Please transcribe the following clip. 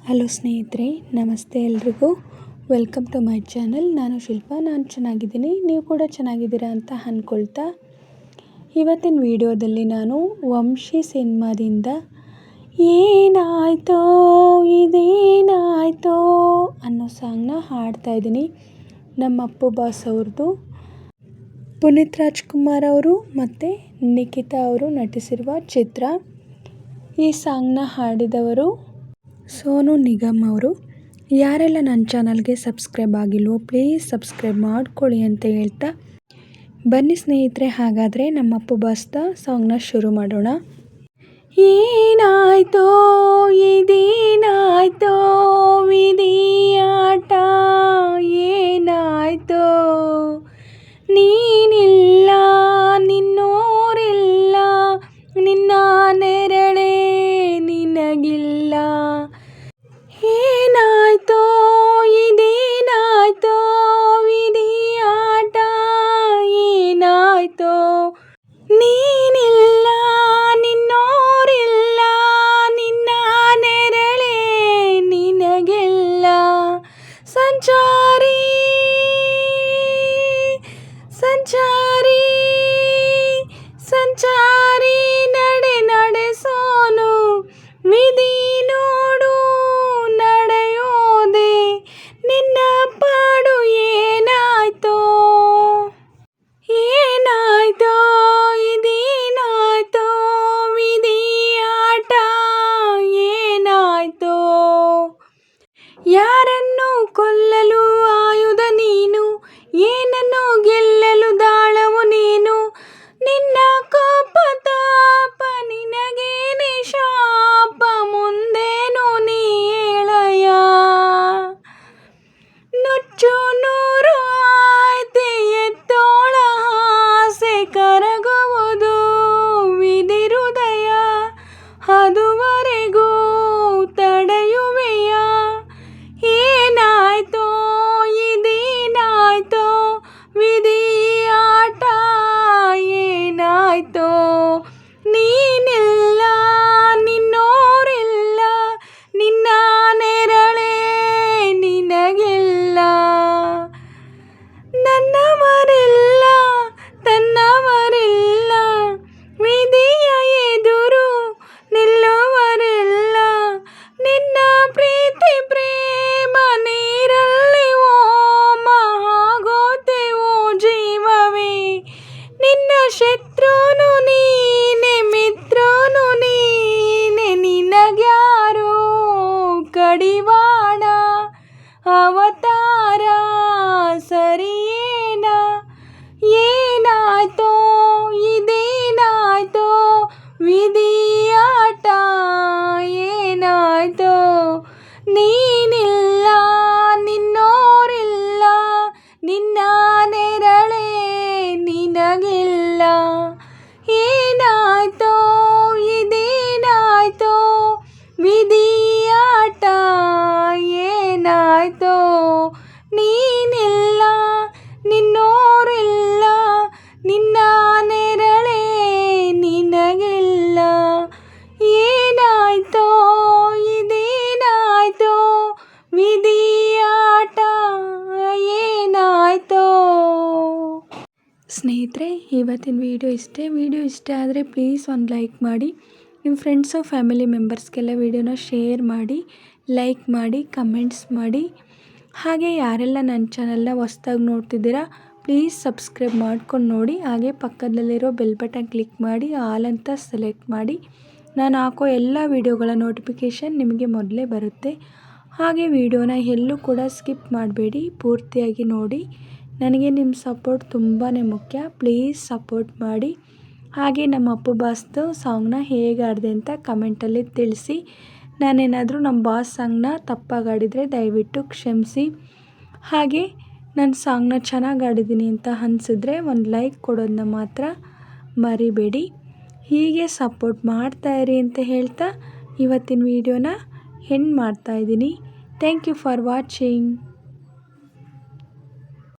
Hello ಸ್ನೇಹಿತರೆ, ನಮಸ್ತೆ ಎಲ್ರಿಗೂ. Welcome to my channel. ನಾನು ಶಿಲ್ಪಾ. ನಾನು ಚೆನ್ನಾಗಿದ್ದೀನಿ, ನೀವು ಕೂಡ ಚೆನ್ನಾಗಿದ್ದೀರಾ ಅಂತ ಅಂದ್ಕೊಳ್ತಾ ಇವತ್ತಿನ ವಿಡಿಯೋದಲ್ಲಿ ನಾನು ವಂಶಿ ಸಿನಿಮಾದಿಂದ ಏನಾಯ್ತೋ ಇದೇನಾಯ್ತೋ ಅನ್ನೋ ಸಾಂಗ್ನ ಹಾಡ್ತಾಯಿದ್ದೀನಿ. ನಮ್ಮ ಅಪ್ಪು ಬಾಸ್ ಅವ್ರದ್ದು. ಪುನೀತ್ ರಾಜ್ಕುಮಾರ್ ಅವರು ಮತ್ತು ನಿಖಿತಾ ಅವರು ನಟಿಸಿರುವ ಚಿತ್ರ. ಈ ಸಾಂಗ್ನ ಹಾಡಿದವರು ಸೋನು ನಿಗಮ್ ಅವರು. ಯಾರೆಲ್ಲ ನನ್ನ ಚಾನಲ್ಗೆ ಸಬ್ಸ್ಕ್ರೈಬ್ ಆಗಿಲ್ವೋ ಪ್ಲೀಸ್ ಸಬ್ಸ್ಕ್ರೈಬ್ ಮಾಡ್ಕೊಳ್ಳಿ ಅಂತ ಹೇಳ್ತಾ ಬನ್ನಿ ಸ್ನೇಹಿತರೆ, ಹಾಗಾದರೆ ನಮ್ಮ ಅಪ್ಪು ಬಾಸ್ದ ಸಾಂಗ್ನ ಶುರು ಮಾಡೋಣ. ಏನಾಯ್ತೋ ಇದೇನಾಯ್ತೋ ವಿಧಿಯಾಟ, ಏನಾಯ್ತೋ ನೀನಿಲ್ಲ ನಿನ್ನೋರಿಲ್ಲ, ನಿನ್ನ ನೆರಳೇ ನಿನಗಿಲ್ಲ. ಏನಾಯ್ತೋ ಇದೇನಾಯ್ತೋ ವಿಧಿಯಾಟ, ಏನಾಯ್ತೋ ನೀನಿಲ್ಲ ನಿನ್ನೋರಿಲ್ಲ, ನಿನ್ನ ನೆರಳೇ ನಿನಗಿಲ್ಲ. ಸಂಚಾರಿ ಸಂಚಾರಿ ಸಂಚಾರಿ ನಡೆ ನಡೆಸೋನು ವಿಧಿ ನೋಡು ನಡೆಯೋದೆ ನಿನ್ನ ಪಾಡು. ಏನಾಯ್ತೋ ಏನಾಯ್ತೋ ಇದೇನಾಯ್ತೋ ವಿಧಿಯಾಟ, ಏನಾಯ್ತೋ ಯಾರನ್ನು ಕೊಲ್ಲಲು ಆಯುಧ ನೀನು, ಏನನ್ನು ಗೆಲ್ಲಲು ದಾಳವು ನೀನು. ನಿನ್ನ ಕೋಪ ತಾಪ ನಿನಗೇನೆ ಶಾಪ, ಮುಂದೇನು ನೀ ಹೇಳಯ್ಯ. ನುಚ್ಚು ನೂರು ಆಯ್ತೆ ಎತ್ತೋಳ ಆಸೆ ಕರಗುವುದು ವಿಧಿ ಹೃದಯ, ಅದುವರೆಗೂ ತಡೆಯುವೆಯ. ಏನಾಯ್ತೋ ಇದೇನಾಯ್ತೋ ವಿಧಿಯಾಟ, ಏನಾಯ್ತೋ ನೀನಿಲ್ಲ ನಿನ್ನೋರಿಲ್ಲ, ನಿನ್ನ ನೆರಳೇ ನಿನಗಿಲ್ಲ. ನನ್ನವರಿಲ್ಲ ತನ್ನವರಿಲ್ಲ, ವಿಧಿಯ ಎದುರು ನಿಲ್ಲುವರಿಲ್ಲ. ನಿನ್ನ ಪ್ರೀತಿ ಪ್ರೇಮ ನೀರಲ್ಲಿ ಓಮ ಆಗೋತೆವೋ ಜೀವವೇ. ನಿನ್ನ ಶತ್ರುನು ನೀನೆ ಮಿತ್ರನು ನೀನೆ, ನಿನಗ್ಯಾರೋ ಕಡಿವಾಣ ಅವತಾರ ಸರಿಯೇನ. ಏನಾಯ್ತೋ ಇದೇನಾಯ್ತೋ ವಿಧಿಯಾಟ, ಏನಾಯ್ತೋ ನೀನಿಲ್ಲ ನಿನ್ನೋರಿಲ್ಲ, ನಿನ್ನ ನೆರಳೇ ನಿನಗಿಲ್ಲ. ಏನಾಯ್ತೋ ಇದೇನಾಯ್ತೋ ವಿಧಿಯಾಟ, ಏನಾಯ್ತೋ ನೀನಿಲ್ಲ ನಿನ್ನೋರಿಲ್ಲ, ನಿನ್ನ ನೆರಳೇ ನಿನಗಿಲ್ಲ. ಏನಾಯ್ತೋ ಇದೇನಾಯ್ತೋ ವಿಧಿಯಾಟ, ಏನಾಯ್ತೋ. ಸ್ನೇಹಿತರೆ, ಇವತ್ತಿನ ವಿಡಿಯೋ ಇಷ್ಟ ಆದರೆ ಪ್ಲೀಸ್ ಒಂದು ಲೈಕ್ ಮಾಡಿ. ನಿಮ್ಮ ಫ್ರೆಂಡ್ಸು ಫ್ಯಾಮಿಲಿ ಮೆಂಬರ್ಸ್ಗೆಲ್ಲ ವಿಡಿಯೋನ ಶೇರ್ ಮಾಡಿ, ಲೈಕ್ ಮಾಡಿ, ಕಮೆಂಟ್ಸ್ ಮಾಡಿ. ಹಾಗೆ ಯಾರೆಲ್ಲ ನನ್ನ ಚಾನಲ್ನ ಹೊಸ್ದಾಗಿ ನೋಡ್ತಿದ್ದೀರಾ ಪ್ಲೀಸ್ ಸಬ್ಸ್ಕ್ರೈಬ್ ಮಾಡ್ಕೊಂಡು ನೋಡಿ. ಹಾಗೆ ಪಕ್ಕದಲ್ಲಿರೋ ಬೆಲ್ ಬಟನ್ ಕ್ಲಿಕ್ ಮಾಡಿ ಆಲ್ ಅಂತ ಸೆಲೆಕ್ಟ್ ಮಾಡಿ. ನಾನು ಹಾಕೋ ಎಲ್ಲ ವಿಡಿಯೋಗಳ ನೋಟಿಫಿಕೇಷನ್ ನಿಮಗೆ ಮೊದಲೇ ಬರುತ್ತೆ. ಹಾಗೆ ವಿಡಿಯೋನ ಎಲ್ಲೂ ಕೂಡ ಸ್ಕಿಪ್ ಮಾಡಬೇಡಿ, ಪೂರ್ತಿಯಾಗಿ ನೋಡಿ. ನನಗೆ ನಿಮ್ಮ ಸಪೋರ್ಟ್ ತುಂಬಾ ಮುಖ್ಯ. ಪ್ಲೀಸ್ ಸಪೋರ್ಟ್ ಮಾಡಿ. ಹಾಗೆ ನಮ್ಮ ಅಪ್ಪು ಬಾಸ್ದು ಸಾಂಗ್ನ ಹೇಗೆ ಆಡಿದೆ ಅಂತ ಕಮೆಂಟಲ್ಲಿ ತಿಳಿಸಿ. ನಾನೇನಾದರೂ ನಮ್ಮ ಬಾಸ್ ಸಾಂಗ್ನ ತಪ್ಪಾಗಿ ಆಡಿದರೆ ದಯವಿಟ್ಟು ಕ್ಷಮಿಸಿ. ಹಾಗೆ ನನ್ನ ಸಾಂಗ್ನ ಚೆನ್ನಾಗಿ ಆಡಿದ್ದೀನಿ ಅಂತ ಅನಿಸಿದ್ರೆ ಒಂದು ಲೈಕ್ ಕೊಡೋದನ್ನ ಮಾತ್ರ ಮರಿಬೇಡಿ. ಹೀಗೆ ಸಪೋರ್ಟ್ ಮಾಡ್ತಾಯಿರಿ ಅಂತ ಹೇಳ್ತಾ ಇವತ್ತಿನ ವಿಡಿಯೋನ ಎಂಡ್ ಮಾಡ್ತಾಯಿದ್ದೀನಿ. Thank you for watching.